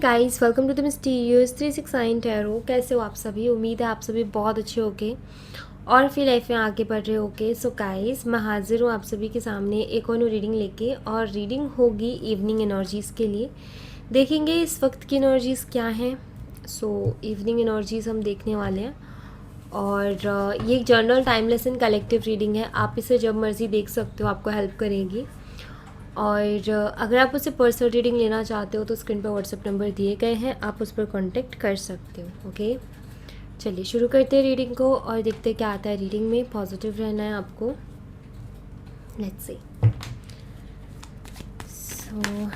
Guys, welcome to the mysterious 369 tarot. कैसे हो आप सभी? उम्मीद है आप सभी बहुत अच्छे होगे और फिर लाइफ में आगे बढ़ रहे होगे। सो गाइस, मैं हाजिर हूँ आप सभी के सामने एक और रीडिंग लेके, और रीडिंग होगी इवनिंग एनर्जीज़ के लिए। देखेंगे इस वक्त की एनर्जीज़ क्या हैं। सो इवनिंग एनर्जीज़ हम देखने वाले हैं, और ये एक journal timeless and collective reading है। आप इसे जब मर्ज़ी देख सकते हो, आपको हेल्प करेगी। और अगर आप उससे पर्सनल रीडिंग लेना चाहते हो तो स्क्रीन पर व्हाट्सएप नंबर दिए गए हैं, आप उस पर कांटेक्ट कर सकते हो। ओके, चलिए शुरू करते हैं रीडिंग को और देखते हैं क्या आता है रीडिंग में। पॉजिटिव रहना है आपको। Let's see. So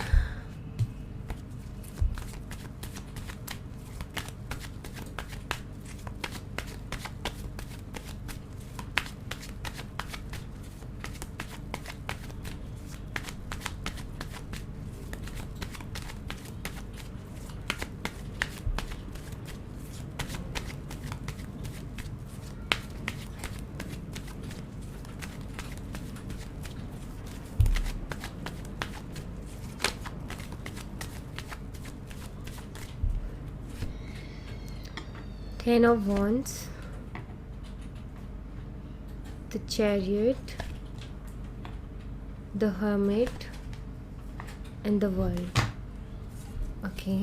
10 of Wands, the Chariot, the Hermit and the World. Okay.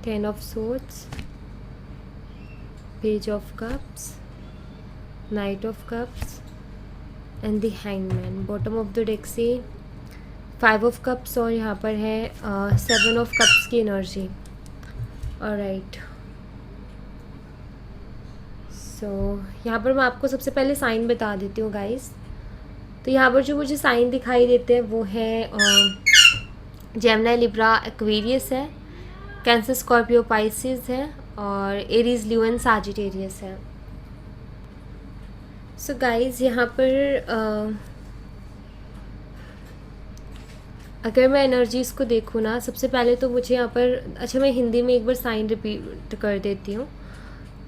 Ten of Swords, Page of Cups, Knight of Cups and the Hangman. Bottom of the deck से 5 of Cups और यहाँ पर है 7 of Cups की energy. Alright, सो यहाँ पर मैं आपको सबसे पहले साइन बता देती हूँ गाइस। तो यहाँ पर जो मुझे साइन दिखाई देते हैं वो है जेमिनी, लिब्रा, एक्वेरियस है, कैंसर, स्कॉर्पियो, पाइसिस है और एरीज, लियो एंड सैजिटेरियस है। सो गाइज यहाँ पर अगर मैं एनर्जीज़ को देखूँ ना, सबसे पहले तो मुझे यहाँ पर, अच्छा मैं हिंदी में एक बार साइन रिपीट कर देती हूँ।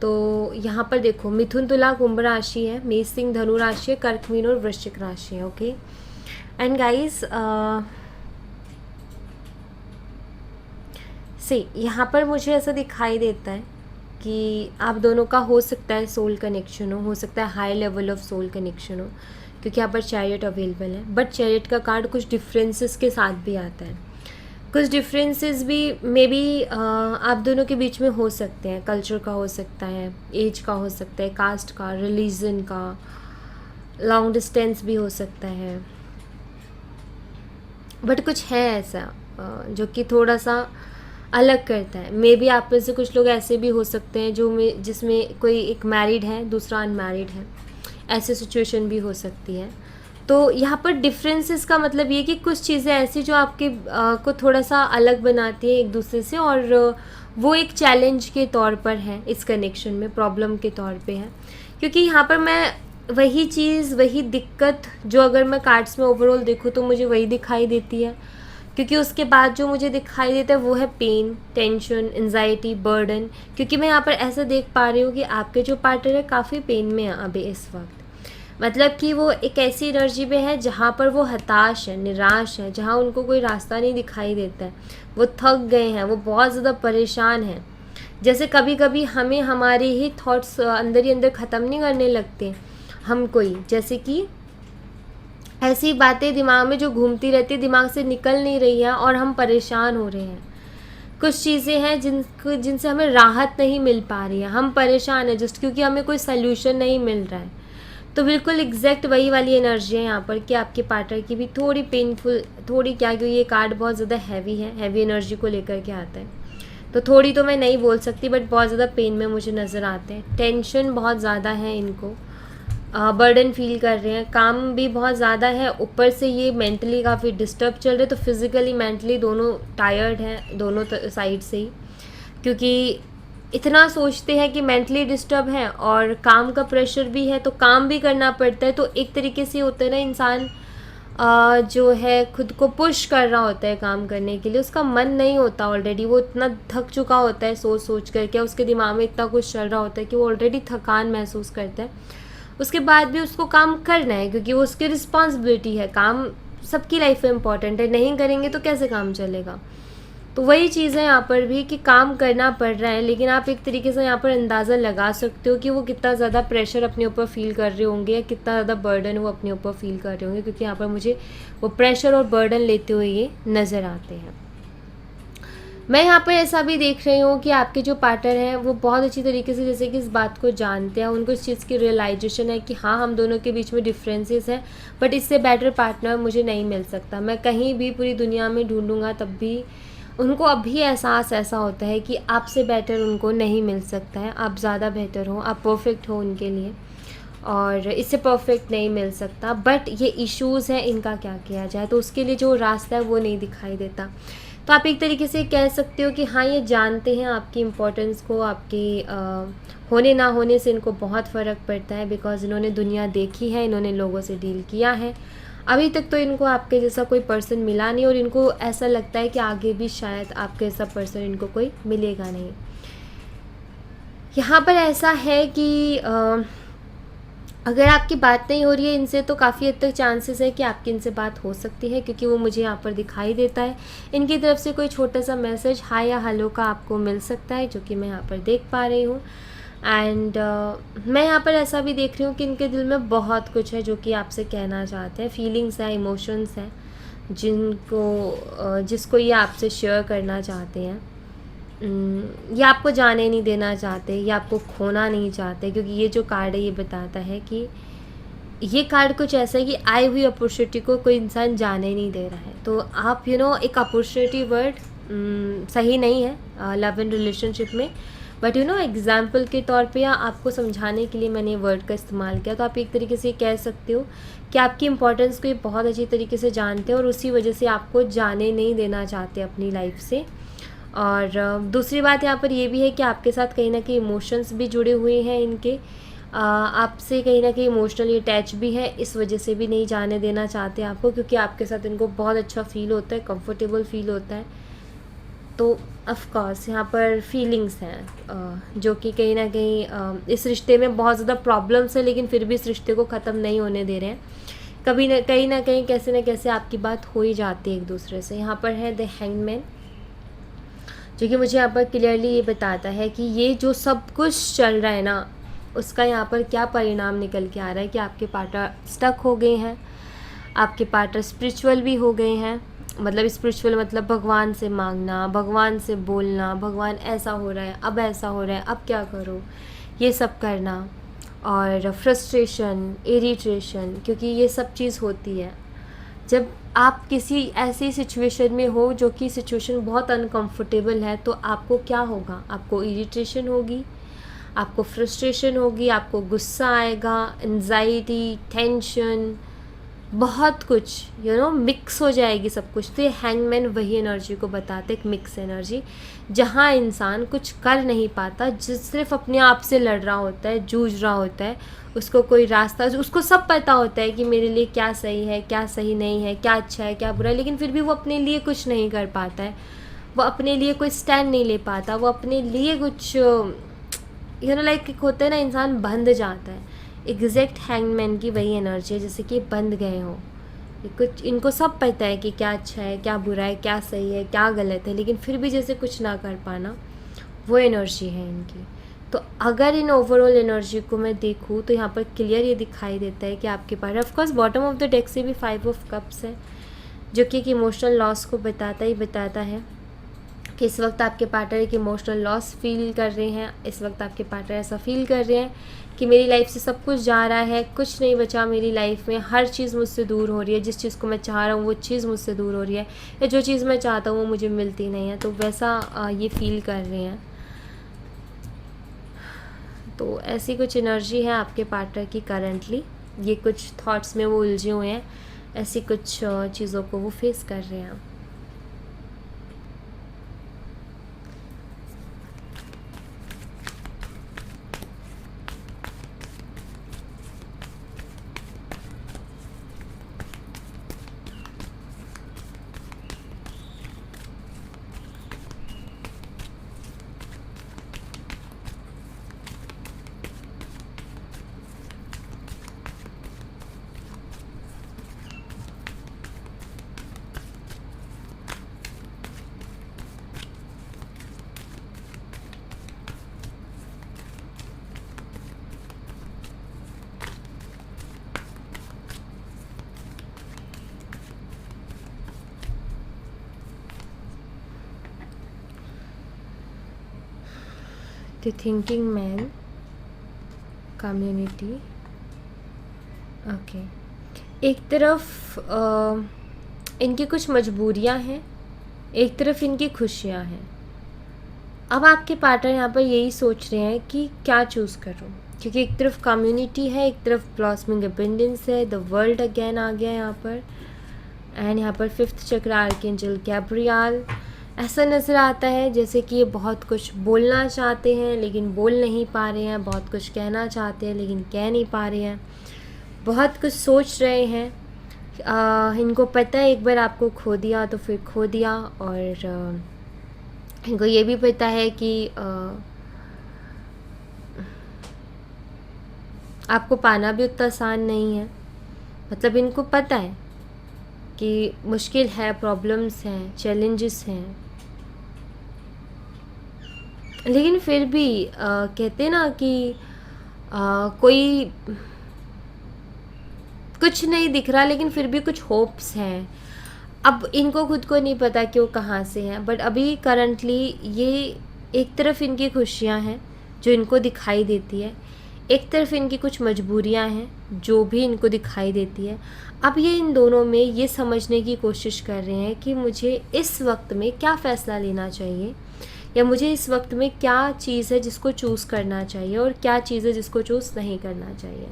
तो यहाँ पर देखो, मिथुन, तुला, कुंभ राशि है, मेष, सिंह, धनु राशि है, कर्क, मीन और वृश्चिक राशि है। ओके एंड गाइज से यहाँ पर मुझे ऐसा दिखाई देता है कि आप दोनों का हो सकता है सोल कनेक्शन हो सकता है high level of soul connection हो, क्योंकि यहाँ पर चैरियट अवेलेबल है। बट चैरियट का कार्ड कुछ डिफरेंसेस के साथ भी आता है। कुछ डिफरेंसेस भी मे बी आप दोनों के बीच में हो सकते हैं। कल्चर का हो सकता है, एज का हो सकता है, कास्ट का, रिलीजन का, लॉन्ग डिस्टेंस भी हो सकता है। बट कुछ है ऐसा जो कि थोड़ा सा अलग करता है। मे बी आप में से कुछ लोग ऐसे भी हो सकते हैं जिसमें कोई एक मैरिड है, दूसरा अनमैरिड है। ऐसी सिचुएशन भी हो सकती है। तो यहाँ पर डिफरेंसेस का मतलब ये कि कुछ चीज़ें ऐसी जो आपके को थोड़ा सा अलग बनाती है एक दूसरे से, और वो एक चैलेंज के तौर पर है इस कनेक्शन में, प्रॉब्लम के तौर पे है। क्योंकि यहाँ पर मैं वही चीज़, वही दिक्कत जो अगर मैं कार्ड्स में ओवरऑल देखूँ तो मुझे वही दिखाई देती है। क्योंकि उसके बाद जो मुझे दिखाई देता है वो है पेन, टेंशन, एंजाइटी, बर्डन। क्योंकि मैं यहाँ पर ऐसा देख पा रही हूँ कि आपके जो पार्टनर है काफ़ी पेन में है अभी इस वक्त। मतलब कि वो एक ऐसी एनर्जी में है जहाँ पर वो हताश है, निराश है, जहाँ उनको कोई रास्ता नहीं दिखाई देता है। वो थक गए हैं, वो बहुत ज़्यादा परेशान हैं। जैसे कभी कभी हमें हमारे ही थॉट्स अंदर ही अंदर ख़त्म नहीं करने लगते हम कोई, जैसे कि ऐसी बातें दिमाग में जो घूमती रहती, दिमाग से निकल नहीं रही है और हम परेशान हो रहे हैं। कुछ चीज़ें हैं जिनसे हमें राहत नहीं मिल पा रही है, हम परेशान हैं जस्ट क्योंकि हमें कोई सल्यूशन नहीं मिल रहा है। तो बिल्कुल एग्जैक्ट वही वाली एनर्जी है यहाँ पर कि आपके पार्टनर की भी थोड़ी पेनफुल, थोड़ी क्या, क्योंकि ये कार्ड बहुत ज़्यादा हैवी है, हैवी एनर्जी को लेकर के आता है। तो थोड़ी तो मैं नहीं बोल सकती, बट बहुत ज़्यादा पेन में मुझे नज़र आते हैं। टेंशन बहुत ज़्यादा है इनको, बर्डन फील कर रहे हैं, काम भी बहुत ज़्यादा है, ऊपर से ये मेंटली काफ़ी डिस्टर्ब चल रहे, तो फिज़िकली मेंटली दोनों टायर्ड हैं, दोनों साइड से ही। क्योंकि इतना सोचते हैं कि मेंटली डिस्टर्ब है और काम का प्रेशर भी है, तो काम भी करना पड़ता है। तो एक तरीके से होता है ना, इंसान जो है खुद को पुश कर रहा होता है काम करने के लिए, उसका मन नहीं होता, ऑलरेडी वो इतना थक चुका होता है सोच सोच करके, उसके दिमाग में इतना कुछ चल रहा होता है कि वो ऑलरेडी थकान महसूस करता है। उसके बाद भी उसको काम करना है क्योंकि वो उसकी रिस्पॉन्सिबिलिटी है। काम सबकी लाइफ में इम्पॉर्टेंट है, नहीं करेंगे तो कैसे काम चलेगा। तो वही चीज़ है यहाँ पर भी कि काम करना पड़ रहा है, लेकिन आप एक तरीके से यहाँ पर अंदाज़ा लगा सकते हो कि वो कितना ज़्यादा प्रेशर अपने ऊपर फील कर रहे होंगे या कितना ज़्यादा बर्डन वो अपने ऊपर फील कर रहे होंगे, क्योंकि यहाँ पर मुझे वो प्रेशर और बर्डन लेते हुए ये नज़र आते हैं। मैं यहाँ पर ऐसा भी देख रही हूँ कि आपके जो पार्टनर हैं वो बहुत अच्छी तरीके से जैसे कि इस बात को जानते हैं, उनको इस चीज़ की रियलाइजेशन है कि हाँ, हम दोनों के बीच में डिफरेंसेस हैं, बट इससे बेटर पार्टनर मुझे नहीं मिल सकता। मैं कहीं भी पूरी दुनिया में ढूंढूंगा तब भी उनको अभी एहसास ऐसा होता है कि आपसे बेटर उनको नहीं मिल सकता है। आप ज़्यादा बेटर हो, आप परफेक्ट हो उनके लिए, और इससे परफेक्ट नहीं मिल सकता। बट ये इश्यूज़ हैं, इनका क्या किया जाए, तो उसके लिए जो रास्ता है वो नहीं दिखाई देता। तो आप एक तरीके से कह सकते हो कि हाँ, ये जानते हैं आपकी इम्पोर्टेंस को, आपकी होने ना होने से इनको बहुत फ़र्क पड़ता है, बिकॉज़ इन्होंने दुनिया देखी है, इन्होंने लोगों से डील किया है। अभी तक तो इनको आपके जैसा कोई पर्सन मिला नहीं, और इनको ऐसा लगता है कि आगे भी शायद आपके जैसा पर्सन इनको कोई मिलेगा नहीं। यहाँ पर ऐसा है कि अगर आपकी बात नहीं हो रही है इनसे, तो काफ़ी हद तक चांसेस है कि आपकी इनसे बात हो सकती है, क्योंकि वो मुझे यहाँ पर दिखाई देता है। इनकी तरफ से कोई छोटा सा मैसेज हाय या हेलो का आपको मिल सकता है, जो कि मैं यहाँ पर देख पा रही हूँ। एंड मैं यहाँ पर ऐसा भी देख रही हूँ कि इनके दिल में बहुत कुछ है जो कि आपसे कहना चाहते हैं, फीलिंग्स हैं, इमोशंस हैं, जिसको ये आपसे शेयर करना चाहते हैं। ये आपको जाने नहीं देना चाहते, ये आपको खोना नहीं चाहते, क्योंकि ये जो कार्ड है ये बताता है कि ये कार्ड कुछ ऐसा है कि आई हुई अपॉर्चुनिटी को कोई इंसान जाने नहीं दे रहा है। तो आप एक अपॉर्चुनिटी वर्ड सही नहीं है लव एंड रिलेशनशिप में, बट एग्जाम्पल के तौर पे या आपको समझाने के लिए मैंने वर्ड का इस्तेमाल किया। तो आप एक तरीके से कह सकते हो कि आपकी इंपॉर्टेंस को ये बहुत अच्छी तरीके से जानते हैं और उसी वजह से आपको जाने नहीं देना चाहते अपनी लाइफ से। और दूसरी बात यहाँ पर ये भी है कि आपके साथ कहीं ना कहीं इमोशंस भी जुड़े हुए हैं इनके, आपसे कहीं ना कहीं इमोशनली अटैच भी है, इस वजह से भी नहीं जाने देना चाहते आपको, क्योंकि आपके साथ इनको बहुत अच्छा फील होता है, कंफर्टेबल फील होता है। तो ऑफ कोर्स यहाँ पर फीलिंग्स हैं जो कि कहीं ना कहीं इस रिश्ते में बहुत ज़्यादा प्रॉब्लम्स है, लेकिन फिर भी इस रिश्ते को ख़त्म नहीं होने दे रहे हैं। कभी न कहीं कैसे न कैसे आपकी बात हो ही जाती है एक दूसरे से। यहाँ पर है द हैंगमैन, जो कि मुझे यहाँ पर क्लियरली ये बताता है कि ये जो सब कुछ चल रहा है ना, उसका यहाँ पर क्या परिणाम निकल के आ रहा है कि आपके पार्टनर स्टक हो गए हैं, आपके पार्टनर स्पिरिचुअल भी हो गए हैं। मतलब स्पिरिचुअल मतलब भगवान से मांगना, भगवान से बोलना, भगवान ऐसा हो रहा है, अब ऐसा हो रहा है, अब क्या करो, ये सब करना, और फ्रस्ट्रेशन, इरिटेशन, क्योंकि ये सब चीज़ होती है जब आप किसी ऐसी सिचुएशन में हो जो कि सिचुएशन बहुत अनकंफर्टेबल है। तो आपको क्या होगा, आपको इरिटेशन होगी, आपको फ्रस्ट्रेशन होगी, आपको गुस्सा आएगा, एंजाइटी, टेंशन, बहुत कुछ मिक्स हो जाएगी सब कुछ। तो ये हैंगमैन वही एनर्जी को बताते हैं, एक मिक्स एनर्जी, जहाँ इंसान कुछ कर नहीं पाता, सिर्फ अपने आप से लड़ रहा होता है, जूझ रहा होता है, उसको कोई रास्ता, उसको सब पता होता है कि मेरे लिए क्या सही है, क्या सही नहीं है, क्या अच्छा है, क्या बुरा है, लेकिन फिर भी वो अपने लिए कुछ नहीं कर पाता है, वो अपने लिए कोई स्टैंड नहीं ले पाता, वो अपने लिए कुछ लाइक होता है ना, इंसान बंध जाता है। एग्जैक्ट हैंगमैन की वही एनर्जी है, जैसे कि बंद गए हो कुछ, इनको सब पता है कि क्या अच्छा है, क्या बुरा है, क्या सही है, क्या गलत है, लेकिन फिर भी जैसे कुछ ना कर पाना, वो एनर्जी है इनकी। तो अगर इन ओवरऑल एनर्जी को मैं देखूँ तो यहाँ पर क्लियर ये दिखाई देता है कि आपके पास of course bottom of the deck से भी 5 ऑफ कप्स है, जो कि एक इमोशनल लॉस को बताता है कि इस वक्त आपके पार्टनर एक इमोशनल लॉस फील कर रहे हैं। इस वक्त आपके पार्टनर ऐसा फील कर रहे हैं कि मेरी लाइफ से सब कुछ जा रहा है, कुछ नहीं बचा मेरी लाइफ में, हर चीज़ मुझसे दूर हो रही है, जिस चीज़ को मैं चाह रहा हूँ वो चीज़ मुझसे दूर हो रही है, या जो चीज़ मैं चाहता हूँ वो मुझे मिलती नहीं है। तो वैसा ये फील कर रहे हैं। तो ऐसी कुछ एनर्जी है आपके पार्टनर की करंटली, ये कुछ थॉट्स में वो उलझे हुए हैं, ऐसी कुछ चीज़ों को वो फेस कर रहे हैं। The thinking man, community. Okay, एक तरफ इनकी कुछ मजबूरियां हैं, एक तरफ इनकी खुशियां हैं। अब आपके पार्टनर यहाँ पर यही सोच रहे हैं कि क्या चूज़ करूँ, क्योंकि एक तरफ कम्युनिटी है, एक तरफ ब्लॉसमिंग अबंडेंस है, द वर्ल्ड अगेन आ गया यहाँ पर, एंड यहाँ पर फिफ्थ चक्र आर्कएंजल गैब्रियल। ऐसा नज़र आता है जैसे कि ये बहुत कुछ बोलना चाहते हैं लेकिन बोल नहीं पा रहे हैं, बहुत कुछ कहना चाहते हैं लेकिन कह नहीं पा रहे हैं, बहुत कुछ सोच रहे हैं। इनको पता है एक बार आपको खो दिया तो फिर खो दिया, और इनको ये भी पता है कि आपको पाना भी उतना आसान नहीं है। मतलब इनको पता है कि मुश्किल है, प्रॉब्लम्स हैं, चैलेंजेस हैं, लेकिन फिर भी कहते ना कि कोई कुछ नहीं दिख रहा लेकिन फिर भी कुछ होप्स हैं। अब इनको खुद को नहीं पता कि वो कहाँ से हैं, बट अभी करंटली ये एक तरफ इनकी खुशियाँ हैं जो इनको दिखाई देती है, एक तरफ इनकी कुछ मजबूरियाँ हैं जो भी इनको दिखाई देती है। अब ये इन दोनों में ये समझने की कोशिश कर रहे हैं कि मुझे इस वक्त में क्या फ़ैसला लेना चाहिए, या मुझे इस वक्त में क्या चीज़ है जिसको चूज़ करना चाहिए और क्या चीज़ है जिसको चूज़ नहीं करना चाहिए।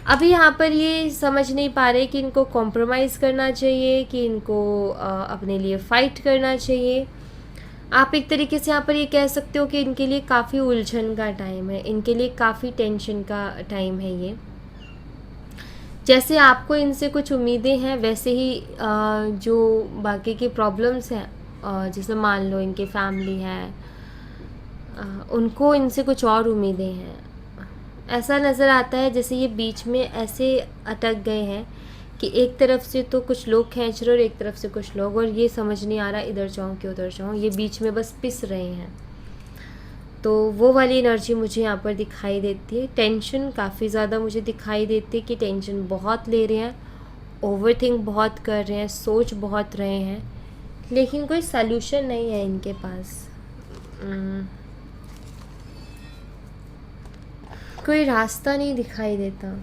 अभी यहाँ पर ये समझ नहीं पा रहे कि इनको कॉम्प्रोमाइज़ करना चाहिए कि इनको अपने लिए फ़ाइट करना चाहिए। आप एक तरीके से यहाँ पर ये कह सकते हो कि इनके लिए काफ़ी उलझन का टाइम है, इनके लिए काफ़ी टेंशन का टाइम है ये। जैसे आपको इनसे कुछ उम्मीदें हैं वैसे ही जो बाकी की प्रॉब्लम्स हैं, जैसे मान लो इनके फैमिली है, उनको इनसे कुछ और उम्मीदें हैं। ऐसा नज़र आता है जैसे ये बीच में ऐसे अटक गए हैं कि एक तरफ से तो कुछ लोग खींच रहे और एक तरफ से कुछ लोग, और ये समझ नहीं आ रहा इधर जाऊँ कि उधर जाऊँ, ये बीच में बस पिस रहे हैं। तो वो वाली एनर्जी मुझे यहाँ पर दिखाई देती है। टेंशन काफ़ी ज़्यादा मुझे दिखाई देती है कि टेंशन बहुत ले रहे हैं, ओवरथिंक बहुत कर रहे हैं, सोच बहुत रहे हैं, लेकिन कोई सल्यूशन नहीं है इनके पास। कोई रास्ता नहीं दिखाई देता।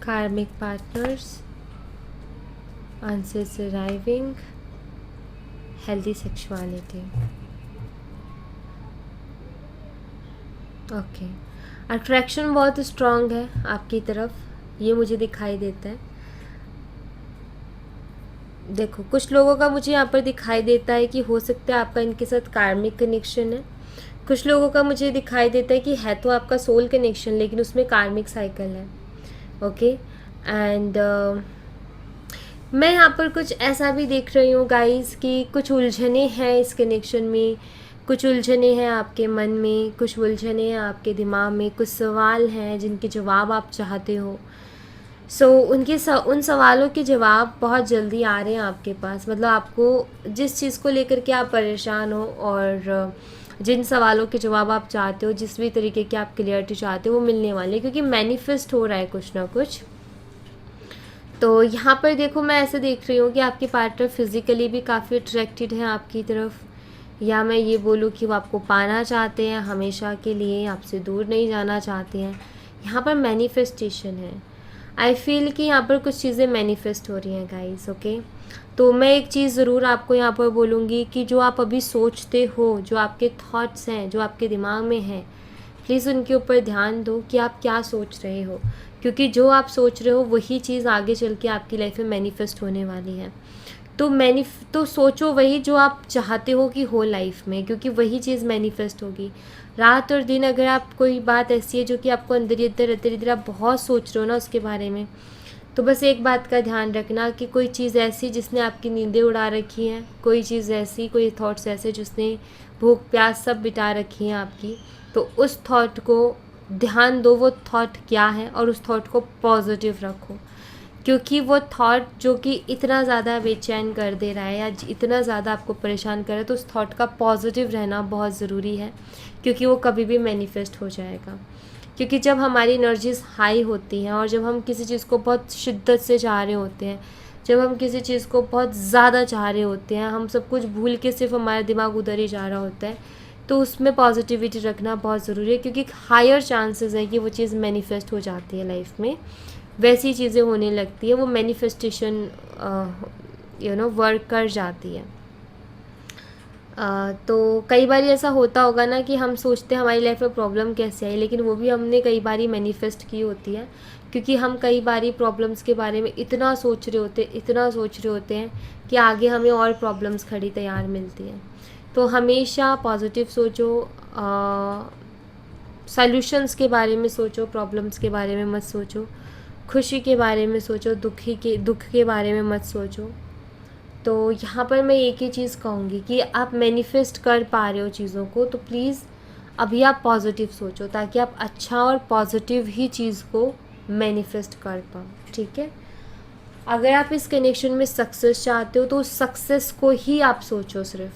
Karmic partners, answers arriving, healthy sexuality. Okay, attraction बहुत स्ट्रॉन्ग है आपकी तरफ, ये मुझे दिखाई देता है। देखो कुछ लोगों का मुझे यहाँ पर दिखाई देता है कि हो सकता है आपका इनके साथ कार्मिक कनेक्शन है, कुछ लोगों का मुझे दिखाई देता है कि है तो आपका सोल कनेक्शन लेकिन उसमें कार्मिक साइकिल है। ओके, एंड मैं यहाँ पर कुछ ऐसा भी देख रही हूँ गाइस कि कुछ उलझने हैं इस कनेक्शन में, कुछ उलझने हैं आपके मन में, कुछ उलझने हैं आपके दिमाग में, कुछ सवाल हैं जिनके जवाब आप चाहते हो। उन सवालों के जवाब बहुत जल्दी आ रहे हैं आपके पास। मतलब आपको जिस चीज़ को लेकर के आप परेशान हो और जिन सवालों के जवाब आप चाहते हो, जिस भी तरीके की आप क्लियरिटी चाहते हो, वो मिलने वाले, क्योंकि मैनिफेस्ट हो रहा है कुछ ना कुछ। तो यहाँ पर देखो मैं ऐसे देख रही हूँ कि आपके पार्टनर फिज़िकली भी काफ़ी अट्रैक्टेड हैं आपकी तरफ, या मैं ये बोलूँ कि वो आपको पाना चाहते हैं हमेशा के लिए, आपसे दूर नहीं जाना चाहते हैं। यहाँ पर मैनिफेस्टेशन है। आई फील कि यहाँ पर कुछ चीज़ें मैनिफेस्ट हो रही हैं गाइस। ओके, तो मैं एक चीज़ ज़रूर आपको यहाँ पर बोलूँगी कि जो आप अभी सोचते हो, जो आपके थॉट्स हैं, जो आपके दिमाग में हैं, प्लीज़ उनके ऊपर ध्यान दो कि आप क्या सोच रहे हो, क्योंकि जो आप सोच रहे हो वही चीज़ आगे चल के आपकी लाइफ में मैनिफेस्ट होने वाली है। तो सोचो वही जो आप चाहते हो कि हो लाइफ में, क्योंकि वही चीज़ मैनिफेस्ट होगी। रात और दिन अगर आप कोई बात ऐसी है जो कि आपको अंदर ही अंदर आप बहुत सोच रहे हो ना उसके बारे में, तो बस एक बात का ध्यान रखना कि कोई चीज़ ऐसी जिसने आपकी नींदें उड़ा रखी हैं, कोई चीज़ ऐसी, कोई थॉट्स ऐसे जिसने भूख प्यास सब बिता रखी हैं आपकी, तो उस थॉट को ध्यान दो, वो थॉट क्या है, और उस थॉट को पॉजिटिव रखो। क्योंकि वो थॉट जो कि इतना ज़्यादा बेचैन कर दे रहा है या इतना ज़्यादा आपको परेशान कर रहा है, तो उस थॉट का पॉजिटिव रहना बहुत ज़रूरी है, क्योंकि वो कभी भी मैनिफेस्ट हो जाएगा। क्योंकि जब हमारी एनर्जीज़ हाई होती हैं और जब हम किसी चीज़ को बहुत शिद्दत से चाह रहे होते हैं, जब हम किसी चीज़ को बहुत ज़्यादा चाह रहे होते हैं, हम सब कुछ भूल के सिर्फ हमारा दिमाग उधर ही जा रहा होता है, तो उसमें पॉजिटिविटी रखना बहुत ज़रूरी है, क्योंकि हायर चांसेस है कि वो चीज़ मैनिफेस्ट हो जाती है लाइफ में, वैसी चीज़ें होने लगती है, वो मैनिफेस्टेशन वर्क कर जाती है। तो कई बार ऐसा होता होगा ना कि हम सोचते हैं हमारी लाइफ में प्रॉब्लम कैसे आई, लेकिन वो भी हमने कई बार मैनिफेस्ट की होती है, क्योंकि हम कई बार प्रॉब्लम्स के बारे में इतना सोच रहे होते हैं कि आगे हमें और प्रॉब्लम्स खड़ी तैयार मिलती हैं। तो हमेशा पॉजिटिव सोचो, सॉल्यूशंस के बारे में सोचो, प्रॉब्लम्स के बारे में मत सोचो, खुशी के बारे में सोचो, दुख के बारे में मत सोचो। तो यहाँ पर मैं एक ही चीज़ कहूँगी कि आप मैनिफेस्ट कर पा रहे हो चीज़ों को, तो प्लीज़ अभी आप पॉजिटिव सोचो, ताकि आप अच्छा और पॉजिटिव ही चीज़ को मैनिफेस्ट कर पाओ, ठीक है। अगर आप इस कनेक्शन में सक्सेस चाहते हो, तो उस सक्सेस को ही आप सोचो सिर्फ,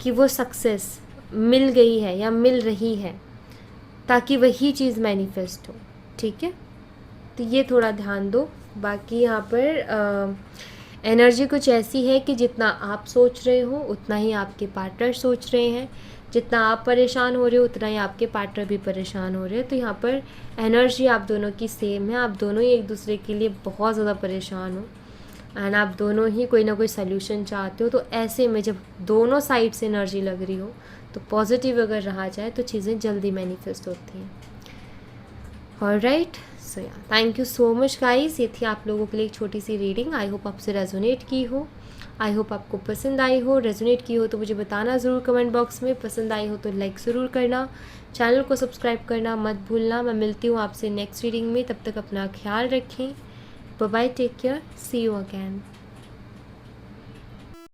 कि वो सक्सेस मिल गई है या मिल रही है, ताकि वही चीज़ मैनिफेस्ट हो, ठीक है। तो ये थोड़ा ध्यान दो। बाकी यहाँ पर एनर्जी कुछ ऐसी है कि जितना आप सोच रहे हो उतना ही आपके पार्टनर सोच रहे हैं, जितना आप परेशान हो रहे हो उतना ही आपके पार्टनर भी परेशान हो रहे हैं। तो यहाँ पर एनर्जी आप दोनों की सेम है, आप दोनों ही एक दूसरे के लिए बहुत ज़्यादा परेशान हो, एंड आप दोनों ही कोई ना कोई सल्यूशन चाहते हो। तो ऐसे में जब दोनों साइड से एनर्जी लग रही हो, तो पॉजिटिव अगर रहा जाए तो चीज़ें जल्दी मैनिफेस्ट होती हैं। ऑलराइट, सो या thank you so much guys, ये थी आप लोगों के लिए एक छोटी सी रीडिंग। आई होप आपसे रेजोनेट की हो, आई होप आपको पसंद आई हो। रेजोनेट की हो तो मुझे बताना ज़रूर कमेंट बॉक्स में, पसंद आई हो तो लाइक ज़रूर करना, चैनल को सब्सक्राइब करना मत भूलना। मैं मिलती हूँ आपसे नेक्स्ट रीडिंग में, तब तक अपना ख्याल रखें। Bye bye, take care, see you again.